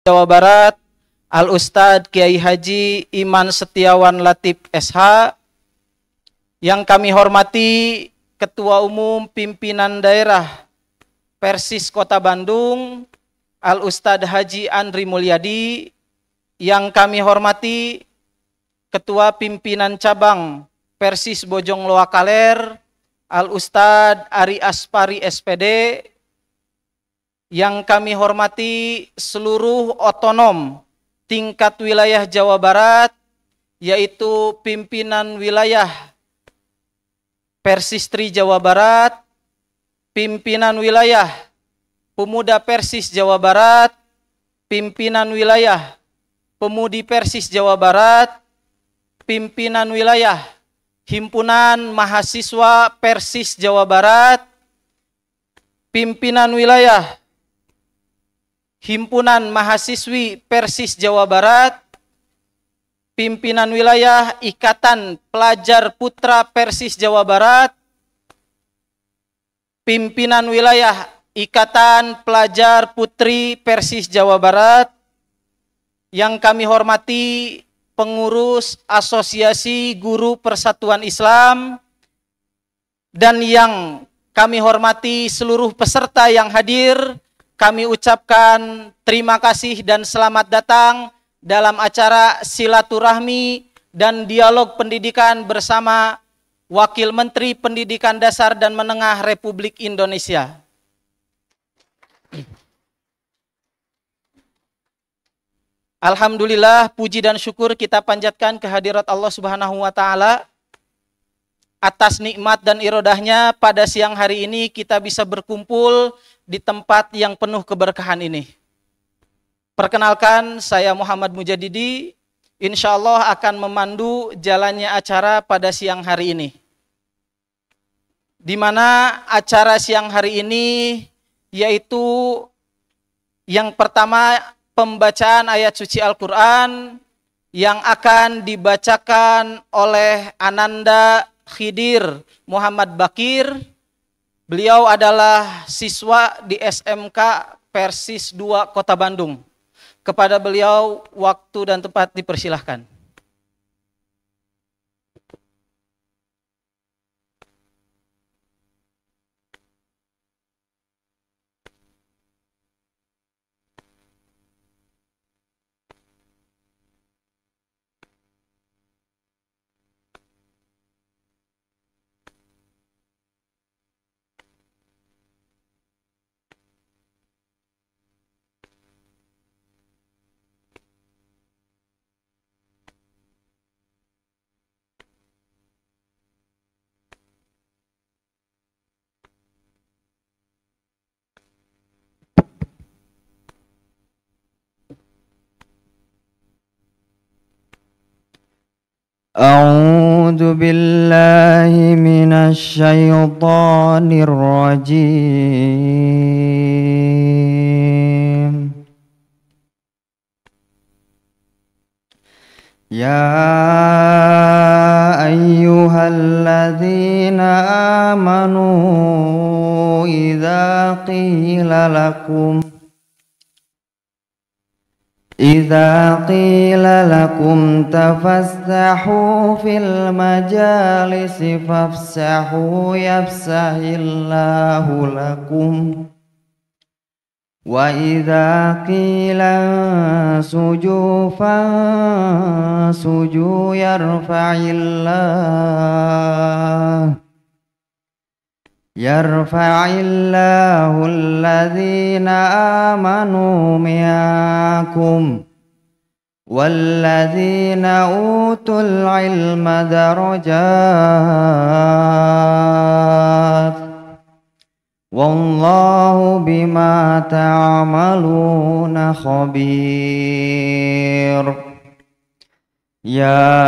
Jawa Barat, Al Ustadz Kiai Haji Iman Setiawan Latif SH, yang kami hormati Ketua Umum Pimpinan Daerah Persis Kota Bandung, Al Ustadz Haji Andri Mulyadi, yang kami hormati Ketua Pimpinan Cabang Persis Bojong Loa Kaler, Al Ustadz Ari Aspari SPD, yang kami hormati seluruh otonom tingkat wilayah Jawa Barat, yaitu pimpinan wilayah Persistri Jawa Barat, pimpinan wilayah Pemuda Persis Jawa Barat, pimpinan wilayah Pemudi Persis Jawa Barat, pimpinan wilayah Himpunan Mahasiswa Persis Jawa Barat, pimpinan wilayah Himpunan Mahasiswi Persis Jawa Barat, pimpinan wilayah Ikatan Pelajar Putra Persis Jawa Barat, pimpinan wilayah Ikatan Pelajar Putri Persis Jawa Barat, yang kami hormati pengurus Asosiasi Guru Persatuan Islam, dan yang kami hormati seluruh peserta yang hadir. Kami ucapkan terima kasih dan selamat datang dalam acara silaturahmi dan dialog pendidikan bersama Wakil Menteri Pendidikan Dasar dan Menengah Republik Indonesia. Alhamdulillah, puji dan syukur kita panjatkan kehadirat Allah Subhanahu wa Ta'ala atas nikmat dan irodahnya pada siang hari ini kita bisa berkumpul di tempat yang penuh keberkahan ini. Perkenalkan, saya Muhammad Mujadidi, insya Allah akan memandu jalannya acara pada siang hari ini. Di mana acara siang hari ini yaitu yang pertama pembacaan ayat suci Al-Quran yang akan dibacakan oleh Ananda Khidir Muhammad Bakir. Beliau adalah siswa di SMK Persis 2 Kota Bandung. Kepada beliau waktu dan tempat dipersilahkan. أعوذ بالله من الشيطان الرجيم. يا أيها الذين آمنوا إذا قيل لكم تفسحوا في المجالس فافسحوا يفسح الله لكم وإذا قيل انسجوا فانسجوا يرفع الله الذين آمنوا منكم والذين أوتوا العلم درجات والله بما تعملون خبير. يا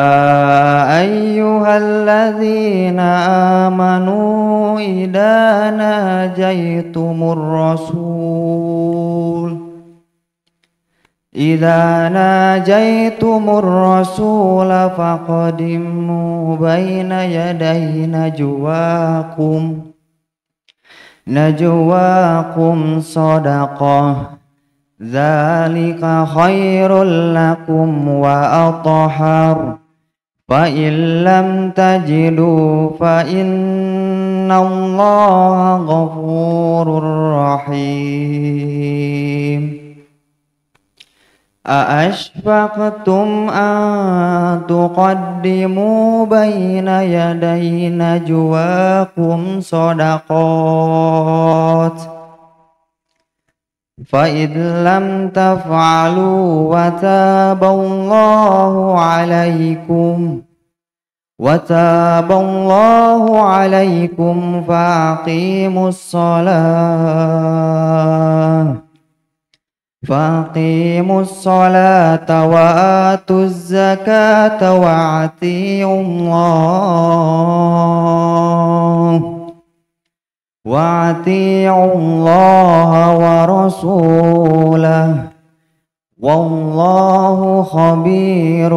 أيها الذين آمنوا إذا ناجيتم الرسول فقدموا بين يدي نجواكم صدقة ذلك خير لكم وأطهر فإن لم تجدوا فإن الله غفور رحيم. أأشفقتم أن تقدموا بين يدي نجواكم صدقات فإذ لم تفعلوا وتاب الله عليكم فأقيموا الصلاة وآتوا الزكاة وأطيعوا الله ورسوله والله خبير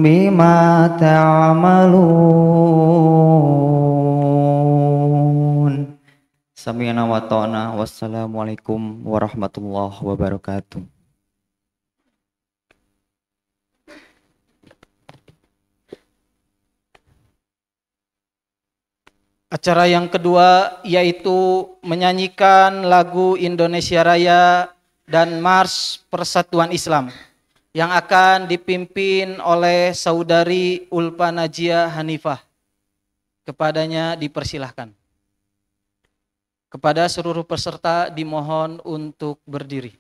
بما تعملون. Sami'na wa ta'na. Wassalamualaikum warahmatullahi wabarakatuh. Acara yang kedua yaitu menyanyikan lagu Indonesia Raya dan Mars Persatuan Islam yang akan dipimpin oleh Saudari Ulfa Najia Hanifah. Kepadanya dipersilahkan. Kepada seluruh peserta dimohon untuk berdiri.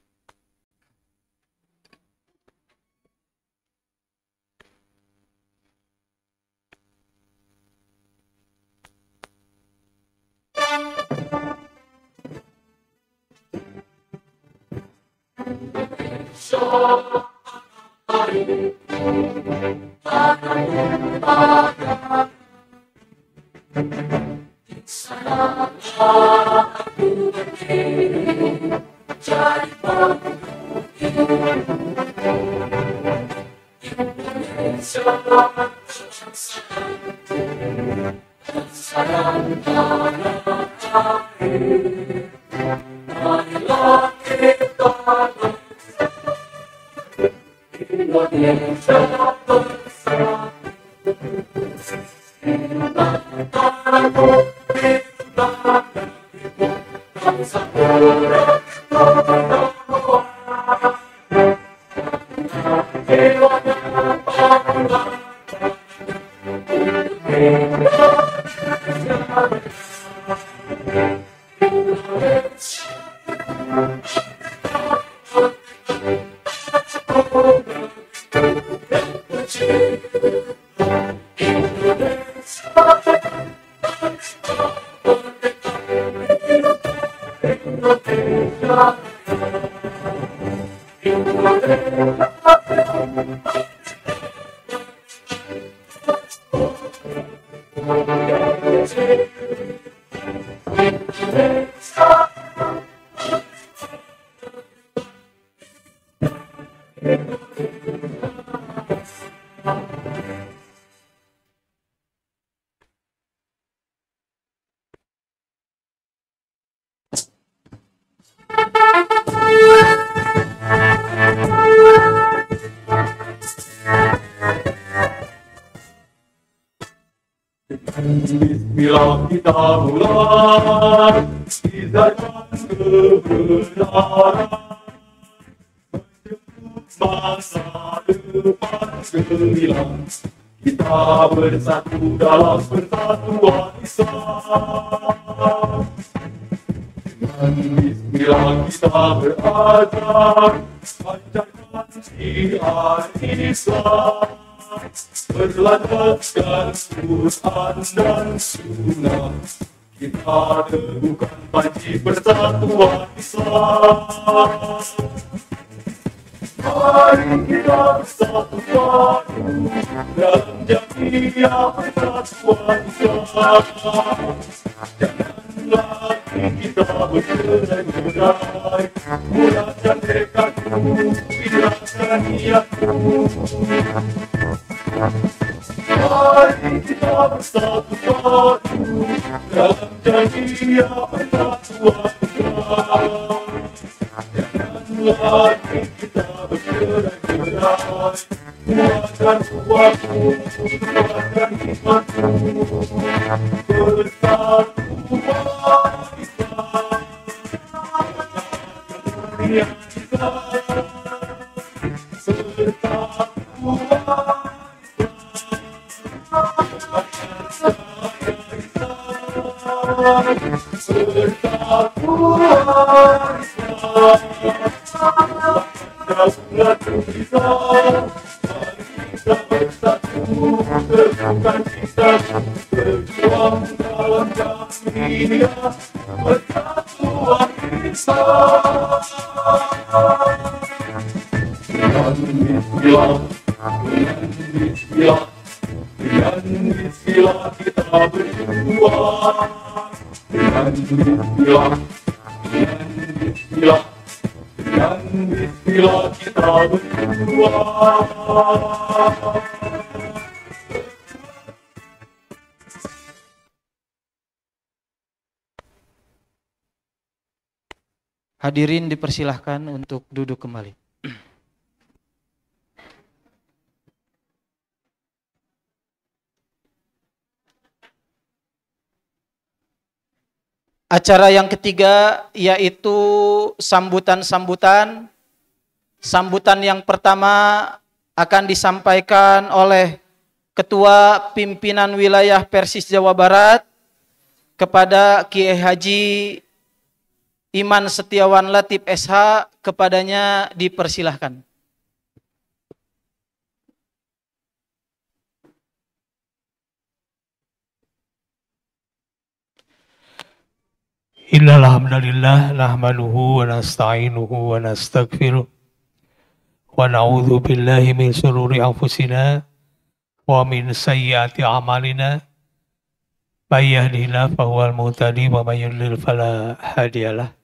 Marilah Bismillah kita mulai di zaman kebenaran, menjemput masa depan gemilang. Kita bersatu dalam persatuan Islam. Dengan Bismillah kita berazam, panjatkan syiar Islam, berlandaskan Quran dan Sunnah. Kita teguhkan panji persatuan Islam. Mari kita bersatu padu dalam jamiah persatuan Islam. Janganlah kita bercerai-berai, mulakan tekadmu, indahkan niatmu. Mari kita bersatu padu dalam jamiah persatuan Islam. Janganlah kita bercerai-berai, muatkan uangmu, muatkan hikmatmu. Persatuan Islam, dunia kita. Persatuan Islam, daulat kita, mari kita bersatu, teguhkan kita, berjuang dalam jamiah persatuan Islam. Dengan Bismillah, dengan Bismillah, dengan Bismillah kita berjuang. Dengan Bismillah, dengan Bismillah, dengan Bismillah kita berjuang. Hadirin dipersilahkan untuk duduk kembali. Acara yang ketiga yaitu sambutan-sambutan. Sambutan yang pertama akan disampaikan oleh Ketua Pimpinan Wilayah Persis Jawa Barat kepada Kiai Haji Iman Setiawan Latif SH. Kepadanya dipersilahkan. Innal hamdalillah nahmaduhu wa nasta'inuhu wa nastaghfiruh wa na'udzu billahi min shururi anfusina wa min sayyiati a'malina. May yahdihillahu fahuwal muhtadi wa may yudlil fala hadiyalah.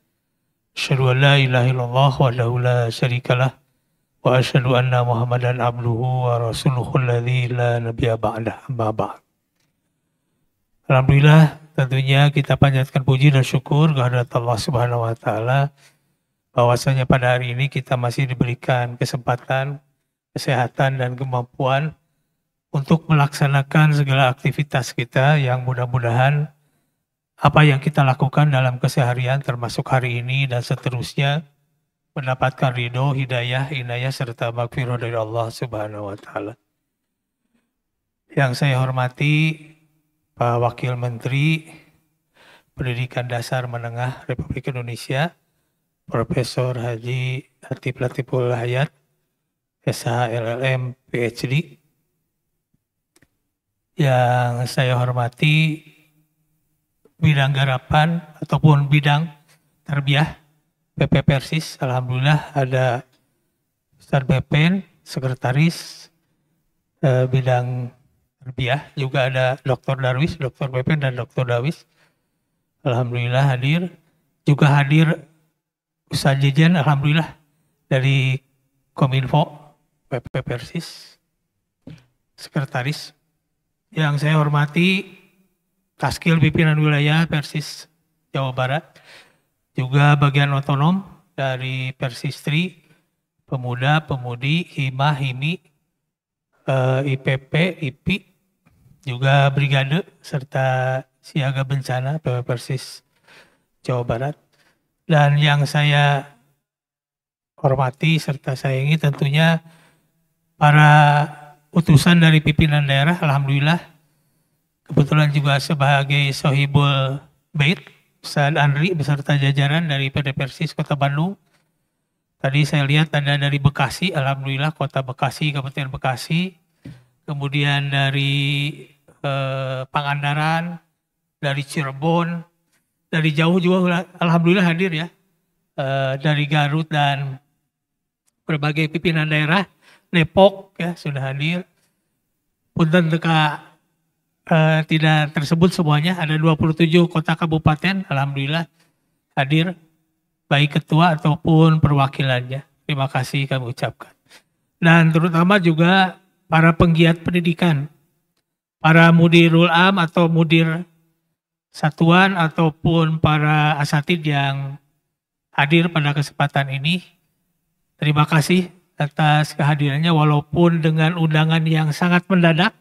Asyhadu an la ilaha illallah wahdahu la syarikalah wa asyhadu anna Muhammadan abduhu wa rasuluhu alladzi la nabiyya ba'dah. Amma ba'd. Alhamdulillah, tentunya kita panjatkan puji dan syukur kehadirat Allah Subhanahu wa taala bahwasanya pada hari ini kita masih diberikan kesempatan kesehatan dan kemampuan untuk melaksanakan segala aktivitas kita yang mudah-mudahan apa yang kita lakukan dalam keseharian termasuk hari ini dan seterusnya mendapatkan ridho, hidayah, inayah serta maghfirah dari Allah Subhanahu wa taala. Yang saya hormati Pak Wakil Menteri Pendidikan Dasar Menengah Republik Indonesia, Profesor Haji Atif Latiful Hayat, SH LLM PhD. Yang saya hormati bidang garapan ataupun bidang tarbiyah PP Persis, alhamdulillah ada Ustaz Bepen, sekretaris bidang tarbiyah, juga ada Dr. Darwis, Dr. Bepen dan Dr. Darwis. Alhamdulillah hadir. Juga hadir Ustaz Jejen, alhamdulillah dari Kominfo PP Persis, sekretaris. Yang saya hormati Taskil Pimpinan Wilayah Persis Jawa Barat, juga bagian otonom dari Persistri, Pemuda, Pemudi, Hima, Himi, IPP, IPI, juga Brigade, serta Siaga Bencana Persis Jawa Barat. Dan yang saya hormati serta sayangi tentunya para utusan dari pimpinan daerah, alhamdulillah kebetulan juga sebagai Sohibul Bait, Ustaz Andri beserta jajaran dari PD Persis Kota Bandung. Tadi saya lihat ada dari Bekasi, alhamdulillah Kota Bekasi, Kabupaten Bekasi. Kemudian dari Pangandaran, dari Cirebon, dari jauh juga alhamdulillah hadir ya. Dari Garut dan berbagai pimpinan daerah, Depok ya sudah hadir. Punten teka tidak tersebut semuanya, ada 27 kota kabupaten alhamdulillah hadir, baik ketua ataupun perwakilannya. Terima kasih kami ucapkan. Dan terutama juga para penggiat pendidikan, para mudirul am atau mudir satuan ataupun para asatid yang hadir pada kesempatan ini. Terima kasih atas kehadirannya walaupun dengan undangan yang sangat mendadak.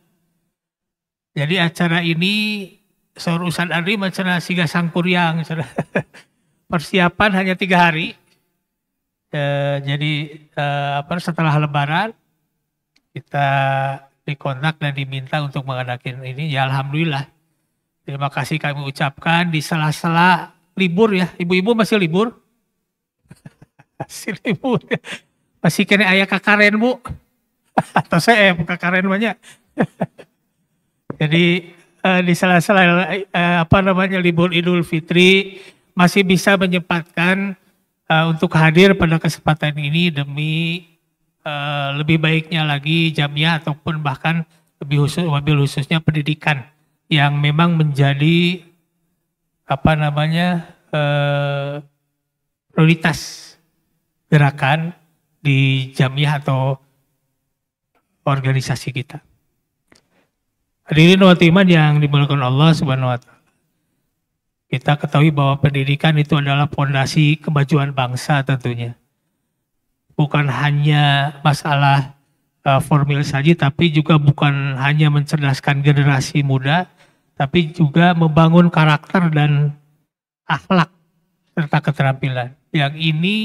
Jadi acara ini Ustaz Andri macam siga sangkuriang, persiapan hanya 3 hari. Jadi setelah Lebaran kita dikontak dan diminta untuk mengadakan ini. Ya alhamdulillah. Terima kasih kami ucapkan di sela-sela libur ya. Ibu-ibu masih libur? Masih libur. Masih kena ayah kakaren bu. Atau saya kakaren banyak. Jadi di sela-sela libur Idul Fitri masih bisa menyempatkan untuk hadir pada kesempatan ini demi lebih baiknya lagi jamiah ataupun bahkan lebih khususnya pendidikan yang memang menjadi prioritas gerakan di jamiah atau organisasi kita. Hadirin wa iman yang dimuliakan Allah Subhanahu wa taala. Kita ketahui bahwa pendidikan itu adalah fondasi kemajuan bangsa tentunya. Bukan hanya masalah formil saja, tapi juga bukan hanya mencerdaskan generasi muda, tapi juga membangun karakter dan akhlak serta keterampilan. Yang ini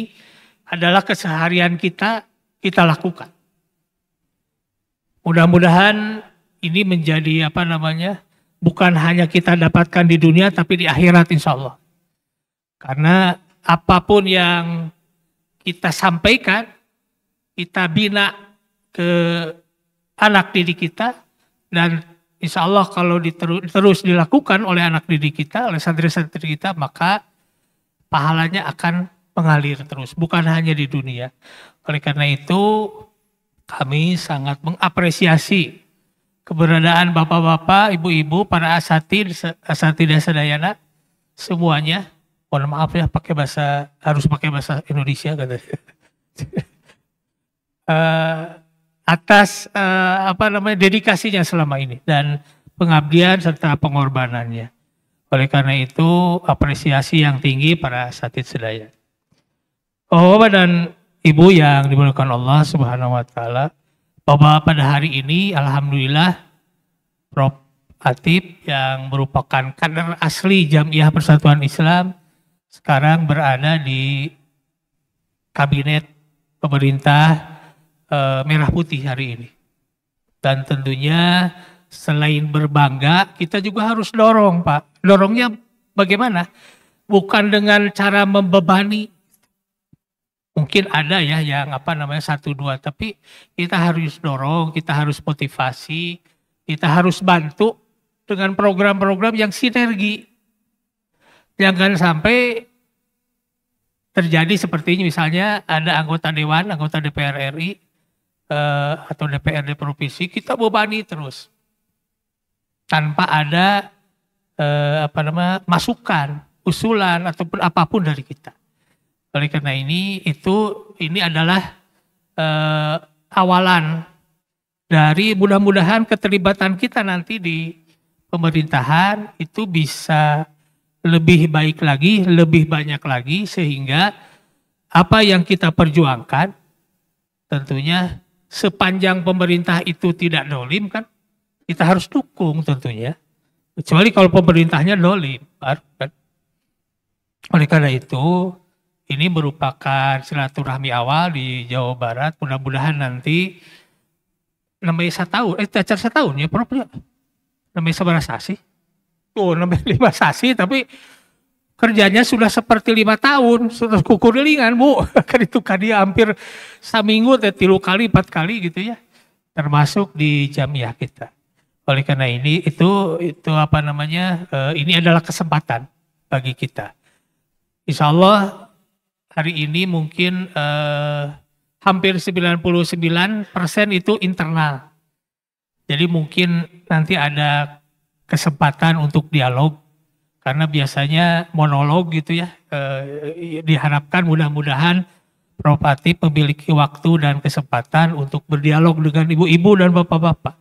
adalah keseharian kita lakukan. Mudah-mudahan ini menjadi bukan hanya kita dapatkan di dunia, tapi di akhirat insya Allah. Karena apapun yang kita sampaikan, kita bina ke anak didik kita, dan insya Allah kalau terus dilakukan oleh anak didik kita, oleh santri-santri kita, maka pahalanya akan mengalir terus, bukan hanya di dunia. Oleh karena itu, kami sangat mengapresiasi keberadaan bapak-bapak, ibu-ibu, para asatidah sadayana, semuanya. Mohon maaf ya, harus pakai bahasa Indonesia katanya. Atas dedikasinya selama ini dan pengabdian serta pengorbanannya. Oleh karena itu apresiasi yang tinggi para asatid sedaya. Bapak dan Ibu yang dimuliakan Allah Subhanahu wa taala, bahwa pada hari ini alhamdulillah Prof. Atib yang merupakan kader asli Jamiah Persatuan Islam sekarang berada di kabinet pemerintah Merah Putih hari ini. Dan tentunya selain berbangga, kita juga harus dorong, Pak. Dorongnya bagaimana? Bukan dengan cara membebani. Mungkin ada ya yang satu dua, tapi kita harus dorong, kita harus motivasi, kita harus bantu dengan program-program yang sinergi. Jangan sampai terjadi seperti ini, misalnya ada anggota dewan, anggota DPR RI, atau DPRD provinsi, kita bebani terus tanpa ada masukan, usulan ataupun apapun dari kita. Oleh karena ini adalah awalan dari mudah-mudahan keterlibatan kita nanti di pemerintahan itu bisa lebih baik lagi, lebih banyak lagi, sehingga apa yang kita perjuangkan tentunya sepanjang pemerintah itu tidak dolim kan, kita harus dukung tentunya. Kecuali kalau pemerintahnya dolim. Kan? Oleh karena itu, ini merupakan silaturahmi awal di Jawa Barat. Mudah-mudahan nanti namanya acara setahun ya Prof. Namanya seberapa sasi? Namanya 5 sasi, tapi kerjanya sudah seperti 5 tahun, sudah kukuringan Bu. Kan itu kan dia hampir seminggu, 3 kali, 4 kali gitu ya. Termasuk di Jamiah kita. Oleh karena ini ini adalah kesempatan bagi kita. Insya Allah hari ini mungkin hampir 99% itu internal. Jadi mungkin nanti ada kesempatan untuk dialog. Karena biasanya monolog gitu ya, diharapkan mudah-mudahan Prof. Atib memiliki waktu dan kesempatan untuk berdialog dengan ibu-ibu dan bapak-bapak.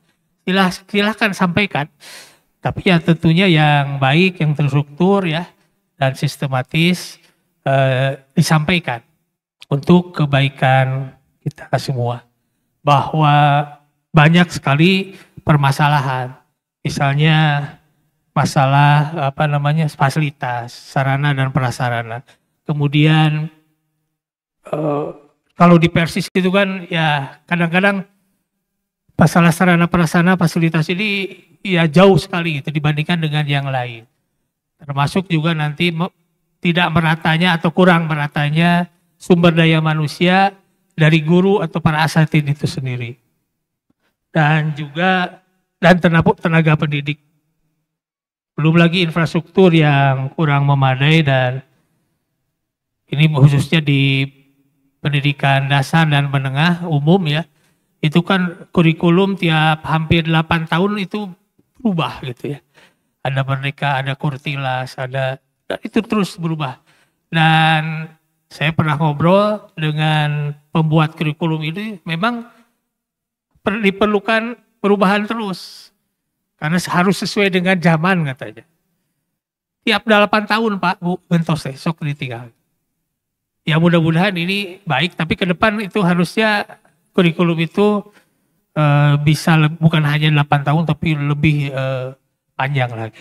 Silahkan sampaikan. Tapi ya tentunya yang baik, yang terstruktur ya, dan sistematis disampaikan untuk kebaikan kita semua. Bahwa banyak sekali permasalahan, misalnya masalah fasilitas, sarana dan prasarana. Kemudian kalau di Persis itu kan ya kadang-kadang masalah sarana prasarana fasilitas ini ya jauh sekali gitu dibandingkan dengan yang lain. Termasuk juga nanti tidak meratanya atau kurang meratanya sumber daya manusia dari guru atau para asatidz itu sendiri. Dan juga tenaga pendidik. Belum lagi infrastruktur yang kurang memadai, dan ini khususnya di pendidikan dasar dan menengah umum ya. Itu kan kurikulum tiap hampir 8 tahun itu berubah gitu ya. Ada Merdeka, ada Kurtilas, dan itu terus berubah. Dan saya pernah ngobrol dengan pembuat kurikulum ini, memang diperlukan perubahan terus. Karena harus sesuai dengan zaman katanya. Tiap 8 tahun Pak, Bu, bentos sok ditinggal. Ya mudah-mudahan ini baik, tapi ke depan itu harusnya kurikulum itu bisa bukan hanya 8 tahun, tapi lebih panjang lagi.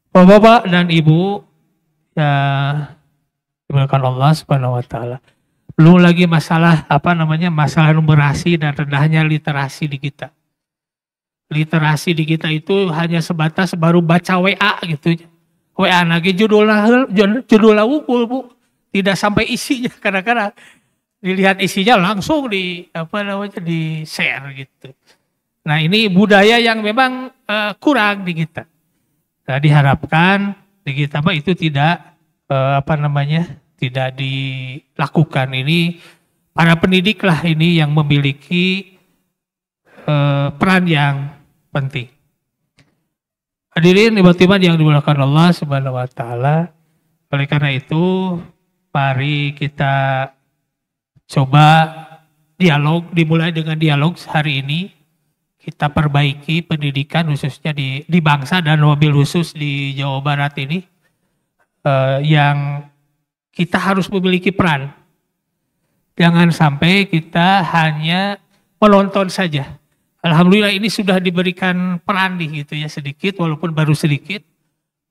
Bapak-bapak dan Ibu, ya dimuliakan Allah Subhanahu wa taala. Belum lagi masalah masalah numerasi dan rendahnya literasi di kita. Literasi di kita itu hanya sebatas baru baca WA gitu. WA lagi judulnya wukul Bu. Tidak sampai isinya, kadang-kadang dilihat isinya langsung di share gitu. Nah, ini budaya yang memang kurang di kita. Nah, diharapkan di kita itu tidak tidak dilakukan. Ini para pendidik lah ini yang memiliki peran yang penting. Hadirin iman yang dimuliakan Allah Subhanahu wa taala. Oleh karena itu, mari kita coba dialog, dimulai dengan dialog hari ini. Kita perbaiki pendidikan khususnya di bangsa dan mobil khusus di Jawa Barat ini, yang kita harus memiliki peran. Jangan sampai kita hanya menonton saja. Alhamdulillah ini sudah diberikan peran gitu ya, sedikit walaupun baru sedikit,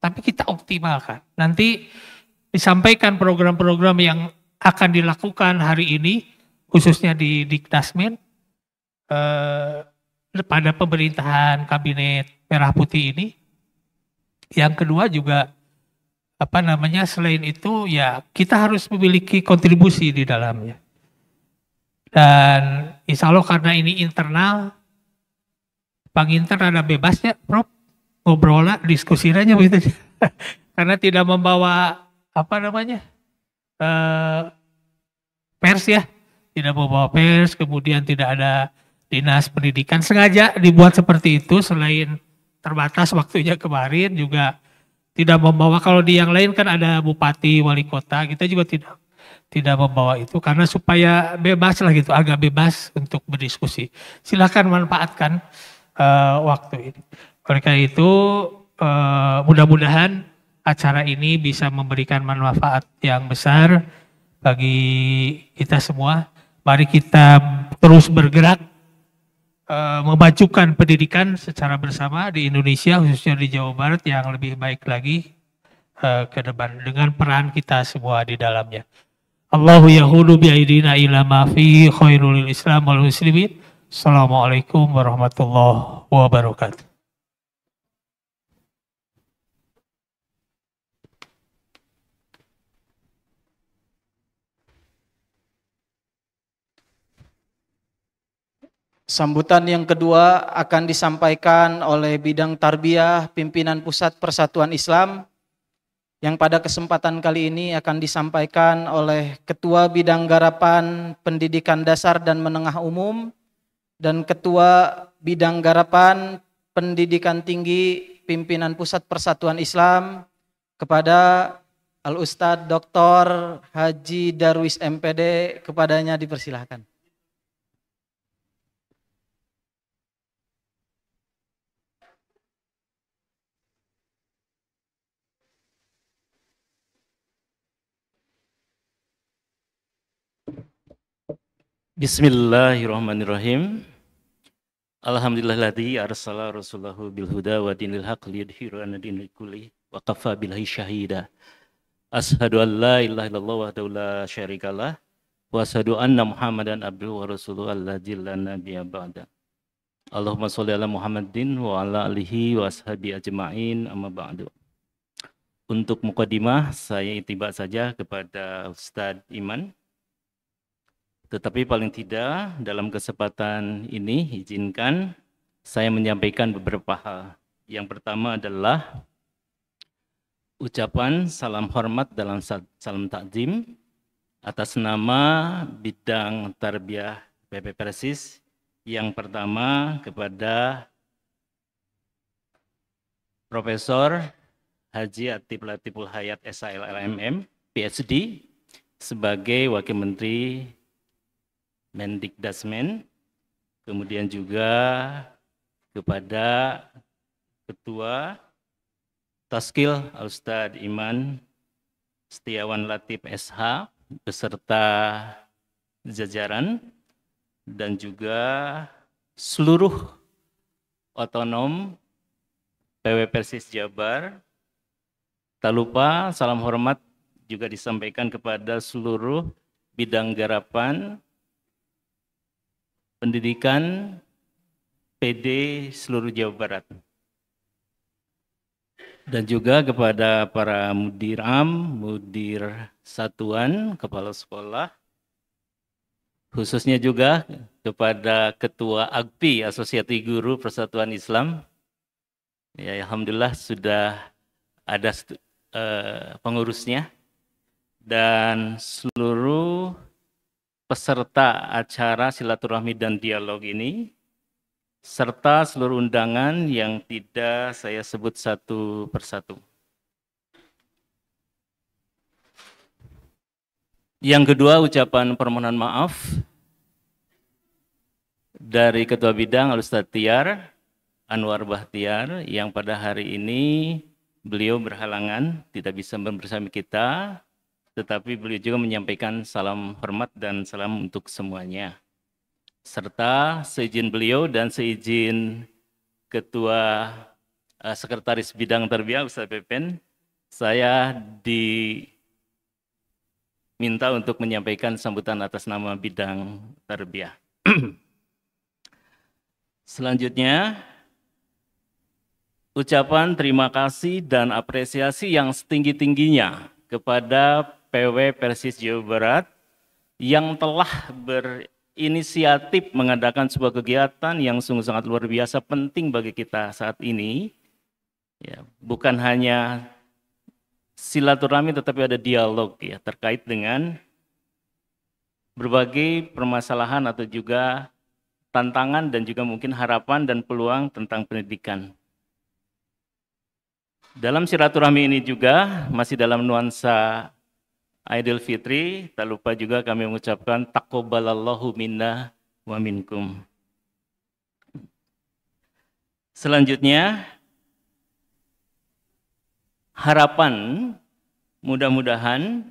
tapi kita optimalkan. Nanti disampaikan program-program yang akan dilakukan hari ini, khususnya di Dikdasmen, pada pemerintahan kabinet merah putih ini. Yang kedua juga selain itu ya kita harus memiliki kontribusi di dalamnya. Dan insya Allah karena ini internal, Panginter ada bebasnya, Prof, ngobrol lah, diskusi aja begitu. Karena tidak membawa pers ya, tidak membawa pers, kemudian tidak ada dinas pendidikan, sengaja dibuat seperti itu. Selain terbatas waktunya kemarin, juga tidak membawa, kalau di yang lain kan ada bupati, wali kota, kita juga tidak membawa itu karena supaya bebas lah gitu, agak bebas untuk berdiskusi. Silakan manfaatkan waktu ini. Oleh karena itu mudah-mudahan acara ini bisa memberikan manfaat yang besar bagi kita semua. Mari kita terus bergerak memajukan pendidikan secara bersama di Indonesia, khususnya di Jawa Barat, yang lebih baik lagi ke depan dengan peran kita semua di dalamnya. Allahu yahudu bi'aidina ila ma fi khairul Islam wal muslimin. Assalamualaikum warahmatullahi wabarakatuh. Sambutan yang kedua akan disampaikan oleh bidang tarbiyah pimpinan Pusat Persatuan Islam, yang pada kesempatan kali ini akan disampaikan oleh Ketua Bidang Garapan Pendidikan Dasar dan Menengah Umum dan Ketua Bidang Garapan Pendidikan Tinggi pimpinan Pusat Persatuan Islam, kepada Al-Ustadz Dr. Haji Darwis MPD, kepadanya dipersilahkan. Bismillahirrahmanirrahim. Alhamdulillahilladzi arsala rasulahu bil huda wa dinil haq liyudhhirahu 'ala dinil kulli wa kafa billahi syahida. Asyhadu an la ilaha illallah wahdahu la syarikalah wa asyhadu anna Muhammadan abduhu wa rasuluhu allazi la nabiyya ba'da. Allahumma sholli ala Muhammadin wa ala alihi wa ashabi ajma'in, amma ba'du. Untuk mukadimah saya ittiba saja kepada Ustadz Iman. Tetapi paling tidak dalam kesempatan ini izinkan saya menyampaikan beberapa hal. Yang pertama adalah ucapan salam hormat dalam salam takzim atas nama bidang tarbiyah PP Persis. Yang pertama kepada Profesor Haji Atif Latiful Hayat SHL LMM PhD sebagai Wakil Menteri Mendikdasmen, kemudian juga kepada Ketua Taskil Al-Ustadz Iman Setiawan Latif SH beserta jajaran, dan juga seluruh otonom PW Persis Jabar. Tak lupa salam hormat juga disampaikan kepada seluruh bidang garapan pendidikan PD seluruh Jawa Barat, dan juga kepada para mudir am, mudir satuan, kepala sekolah, khususnya juga kepada Ketua AGPI Asosiasi Guru Persatuan Islam. Ya, alhamdulillah sudah ada pengurusnya, dan seluruh peserta acara silaturahmi dan dialog ini, serta seluruh undangan yang tidak saya sebut satu persatu. Yang kedua, ucapan permohonan maaf dari Ketua Bidang Al-Ustadz Tiar, Anwar Bahtiar, yang pada hari ini beliau berhalangan tidak bisa bersama kita, tetapi beliau juga menyampaikan salam hormat dan salam untuk semuanya. serta seizin beliau dan seizin Ketua Sekretaris Bidang Tarbiyah Ustaz Pepen, saya diminta untuk menyampaikan sambutan atas nama Bidang Tarbiyah. Selanjutnya, ucapan terima kasih dan apresiasi yang setinggi-tingginya kepada PW Persis Jawa Barat yang telah berinisiatif mengadakan sebuah kegiatan yang sungguh sangat luar biasa penting bagi kita saat ini. Ya, bukan hanya silaturahmi tetapi ada dialog ya terkait dengan berbagai permasalahan atau juga tantangan dan juga mungkin harapan dan peluang tentang pendidikan. Dalam silaturahmi ini juga masih dalam nuansa Idul Fitri, tak lupa juga kami mengucapkan taqabbalallahu minna wa minkum. Selanjutnya, harapan mudah-mudahan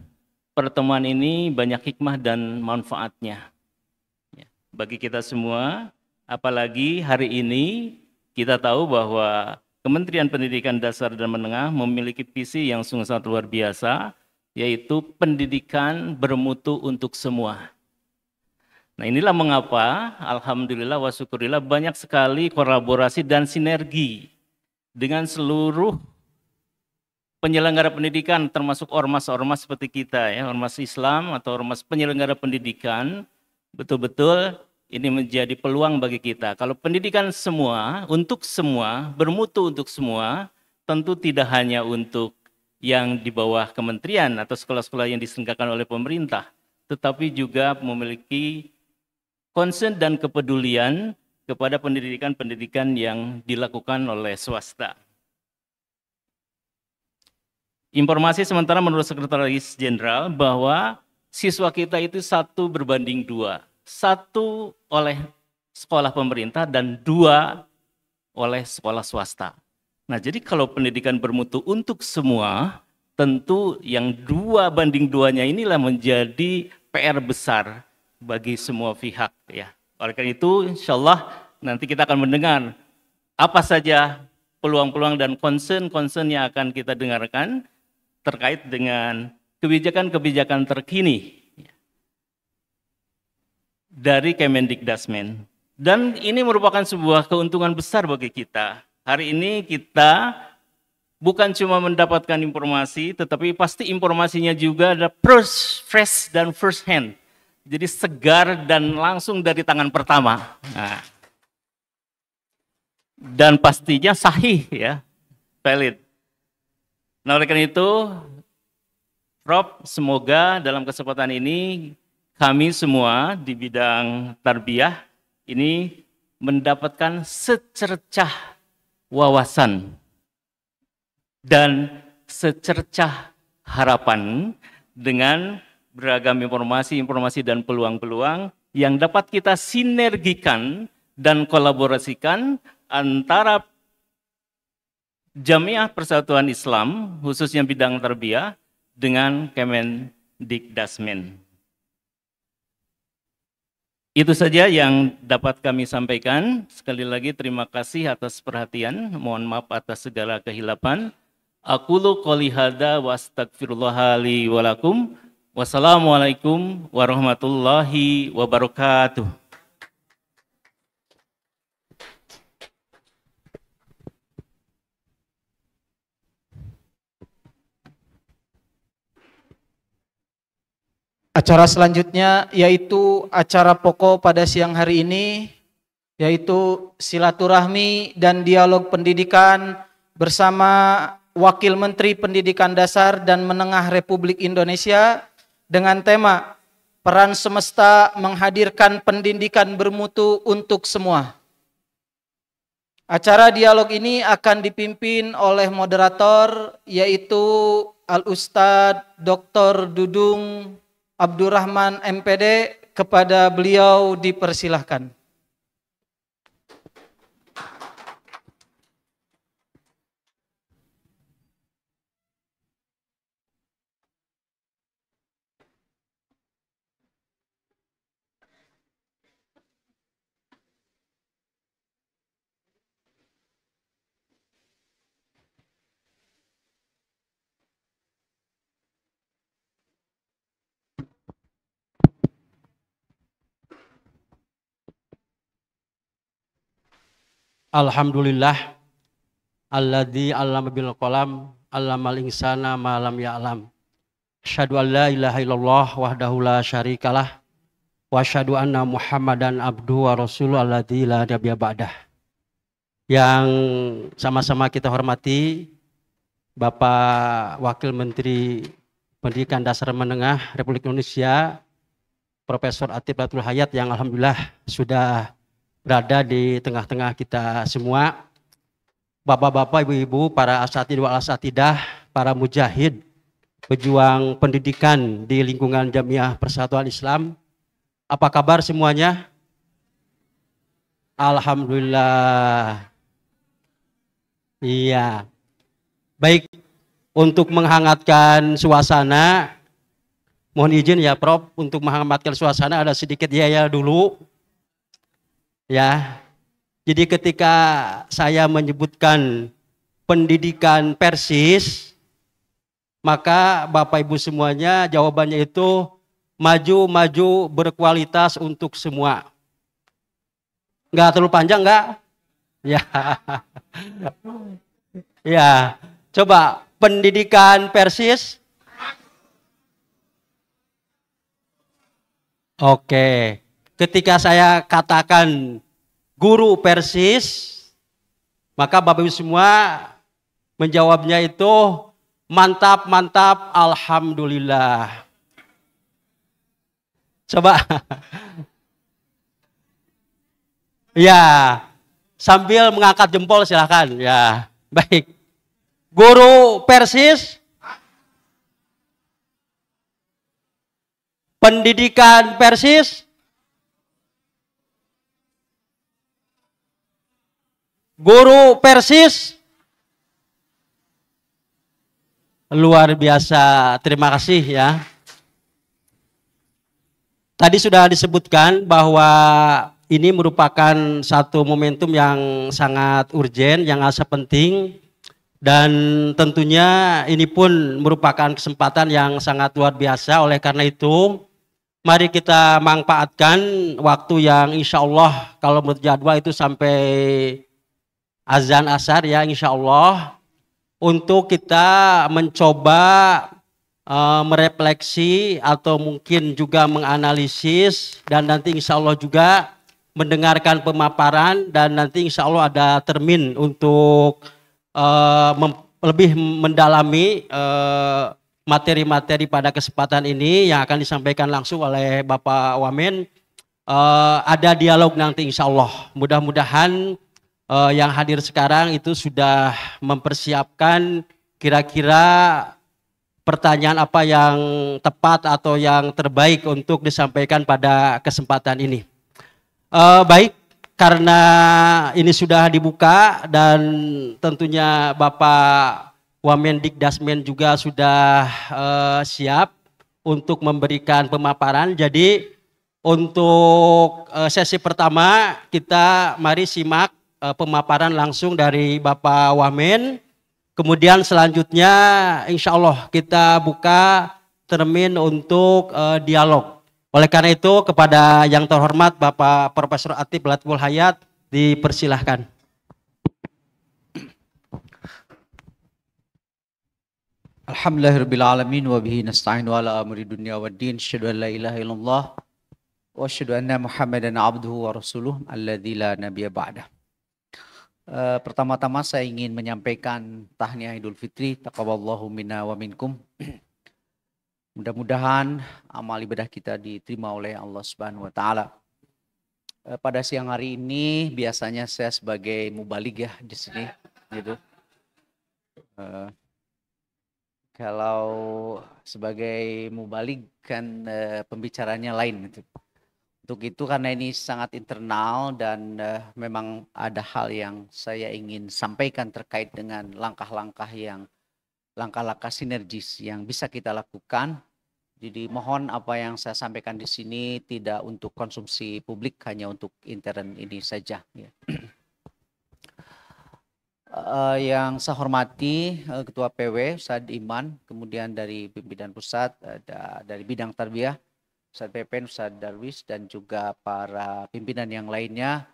pertemuan ini banyak hikmah dan manfaatnya bagi kita semua, apalagi hari ini kita tahu bahwa Kementerian Pendidikan Dasar dan Menengah memiliki visi yang sungguh sangat luar biasa, yaitu pendidikan bermutu untuk semua. Nah, inilah mengapa alhamdulillah wa syukurillah banyak sekali kolaborasi dan sinergi dengan seluruh penyelenggara pendidikan termasuk ormas-ormas seperti kita ya, ormas Islam atau ormas penyelenggara pendidikan. Betul-betul ini menjadi peluang bagi kita. Kalau pendidikan semua, untuk semua, bermutu untuk semua, tentu tidak hanya untuk yang di bawah kementerian atau sekolah-sekolah yang diselenggarakan oleh pemerintah, tetapi juga memiliki concern dan kepedulian kepada pendidikan-pendidikan yang dilakukan oleh swasta. Informasi sementara menurut Sekretaris Jenderal bahwa siswa kita itu 1:2, 1 oleh sekolah pemerintah dan 2 oleh sekolah swasta. Nah, jadi kalau pendidikan bermutu untuk semua, tentu yang 2:2-nya inilah menjadi PR besar bagi semua pihak ya. Oleh karena itu, insya Allah nanti kita akan mendengar apa saja peluang-peluang dan concern-concern yang akan kita dengarkan terkait dengan kebijakan-kebijakan terkini dari Kemendikdasmen. Dan ini merupakan sebuah keuntungan besar bagi kita. Hari ini kita bukan cuma mendapatkan informasi, tetapi pasti informasinya juga ada fresh dan first hand. Jadi segar dan langsung dari tangan pertama. Nah, dan pastinya sahih ya, valid. Nah, oleh karena itu, Prof, semoga dalam kesempatan ini kami semua di bidang tarbiyah ini mendapatkan secercah wawasan dan secercah harapan dengan beragam informasi dan peluang-peluang yang dapat kita sinergikan dan kolaborasikan antara Jamiah Persatuan Islam, khususnya bidang tarbiyah, dengan Kemendikdasmen. Itu saja yang dapat kami sampaikan. Sekali lagi terima kasih atas perhatian. Mohon maaf atas segala kehilapan. Aqulu qouli hadza wa astaghfirullah li wa lakum. Wassalamualaikum warahmatullahi wabarakatuh. Acara selanjutnya yaitu acara pokok pada siang hari ini, yaitu silaturahmi dan dialog pendidikan bersama Wakil Menteri Pendidikan Dasar dan Menengah Republik Indonesia dengan tema Peran Semesta Menghadirkan Pendidikan Bermutu untuk Semua. Acara dialog ini akan dipimpin oleh moderator yaitu Al-Ustadz Dr. Dudung Abdurrahman MPD. Kepada beliau dipersilahkan. Alhamdulillah alladzi 'allama bil qalam 'allamal insana ma lam ya'lam. Asyhadu an la ilaha illallah wahdahu la syarikalah wa asyhadu anna Muhammadan abduhu wa rasuluhu alladzi la nabiyya ba'dah. Yang sama-sama kita hormati Bapak Wakil Menteri Pendidikan Dasar Menengah Republik Indonesia Profesor Atif Latul Hayat yang alhamdulillah sudah berada di tengah-tengah kita semua. Bapak-bapak, ibu-ibu, para asatidz wal asatidah, para mujahid, pejuang pendidikan di lingkungan Jamiah Persatuan Islam. Apa kabar semuanya? Alhamdulillah. Iya. Baik, untuk menghangatkan suasana, mohon izin ya Prof, untuk menghangatkan suasana ada sedikit yaya dulu. Ya, jadi ketika saya menyebutkan pendidikan Persis, maka Bapak Ibu semuanya jawabannya itu maju-maju berkualitas untuk semua. Enggak terlalu panjang enggak? Ya. Ya, coba pendidikan Persis. Oke. Ketika saya katakan guru Persis, maka Bapak Ibu semua menjawabnya itu mantap, mantap, alhamdulillah. Coba. Ya, sambil mengangkat jempol silakan. Ya, baik. Guru Persis, pendidikan Persis, guru Persis, luar biasa. Terima kasih ya. Tadi sudah disebutkan bahwa ini merupakan satu momentum yang sangat urgen, yang sangat penting, dan tentunya ini pun merupakan kesempatan yang sangat luar biasa. Oleh karena itu, mari kita manfaatkan waktu yang insya Allah kalau menurut jadwal itu sampai azan asar ya insya Allah, untuk kita mencoba merefleksi atau mungkin juga menganalisis, dan nanti insya Allah juga mendengarkan pemaparan, dan nanti insya Allah ada termin untuk lebih mendalami materi-materi pada kesempatan ini yang akan disampaikan langsung oleh Bapak Wamen. Ada dialog nanti insya Allah. Mudah-mudahan yang hadir sekarang itu sudah mempersiapkan kira-kira pertanyaan apa yang tepat atau yang terbaik untuk disampaikan pada kesempatan ini. Baik, karena ini sudah dibuka dan tentunya Bapak Wamendikdasmen juga sudah siap untuk memberikan pemaparan. Jadi untuk sesi pertama kita mari simak pemaparan langsung dari Bapak Wamen. Kemudian selanjutnya insya Allah kita buka termin untuk dialog. Oleh karena itu kepada yang terhormat Bapak Profesor Atif Latul Hayat dipersilahkan. Alhamdulillahirrabbilalamin wa bihi nasta'inu ala amri dunya waddin. Asyhadu an la ilaha illallah wa asyhadu anna Muhammadan abduhu wa rasuluh alladzi la nabiyya ba'dah. Pertama-tama saya ingin menyampaikan tahniah Idul Fitri, taqabbalallahu minna wa minkum. Mudah-mudahan amal ibadah kita diterima oleh Allah Subhanahu wa taala. Pada siang hari ini biasanya saya sebagai mubalig ya di sini gitu. Kalau sebagai mubalig kan pembicaranya lain gitu. Untuk itu karena ini sangat internal dan memang ada hal yang saya ingin sampaikan terkait dengan langkah-langkah sinergis yang bisa kita lakukan. Jadi mohon apa yang saya sampaikan di sini tidak untuk konsumsi publik, hanya untuk intern ini saja. Ya. Yang saya hormati Ketua PW Ustadz Iman, kemudian dari pimpinan pusat, dari bidang tarbiyah Ustadz Pepen, Ustadz Darwis, dan juga para pimpinan yang lainnya.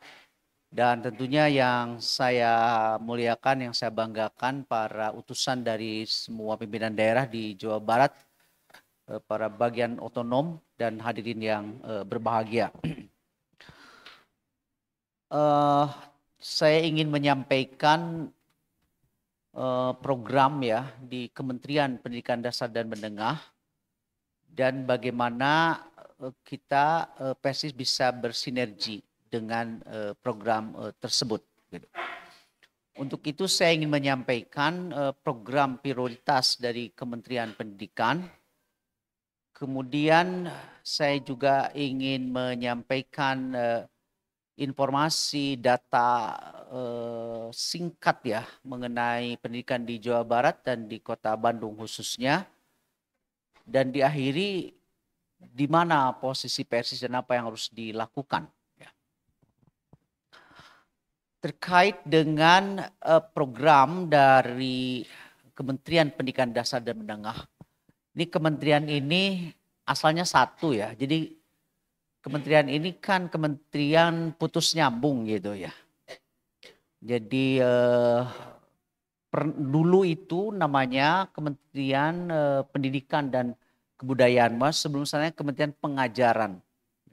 Dan tentunya yang saya muliakan, yang saya banggakan para utusan dari semua pimpinan daerah di Jawa Barat, para bagian otonom dan hadirin yang berbahagia. Saya ingin menyampaikan program ya di Kementerian Pendidikan Dasar dan Menengah dan bagaimana kita Persis bisa bersinergi dengan program tersebut. Untuk itu saya ingin menyampaikan program prioritas dari Kementerian Pendidikan. Kemudian saya juga ingin menyampaikan informasi data singkat ya mengenai pendidikan di Jawa Barat dan di Kota Bandung khususnya. Dan diakhiri di mana posisi Persis dan apa yang harus dilakukan. Terkait dengan program dari Kementerian Pendidikan Dasar dan Menengah. Ini kementerian ini asalnya satu ya. Jadi kementerian ini kan kementerian putus nyambung gitu ya. Jadi dulu itu namanya Kementerian Pendidikan dan Kebudayaan, Mas. Sebelum sana Kementerian Pengajaran.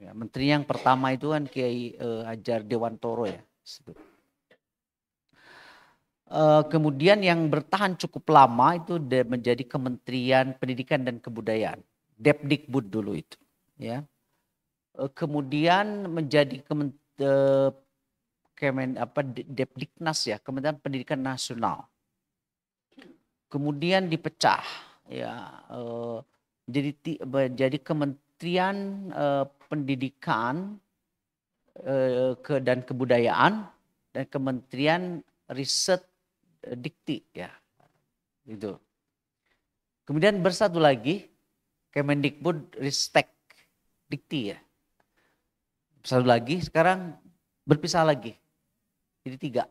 Ya, menteri yang pertama itu kan Kiai Hajar Dewantoro ya. Kemudian yang bertahan cukup lama itu menjadi Kementerian Pendidikan dan Kebudayaan, Depdikbud dulu itu, ya. Kemudian menjadi Depdiknas ya, Kementerian Pendidikan Nasional. Kemudian dipecah, ya, jadi Kementerian Pendidikan dan Kebudayaan dan Kementerian Riset Dikti ya, gitu. Kemudian bersatu lagi Kemendikbud Ristek Dikti ya. Bersatu lagi, sekarang berpisah lagi. Jadi 3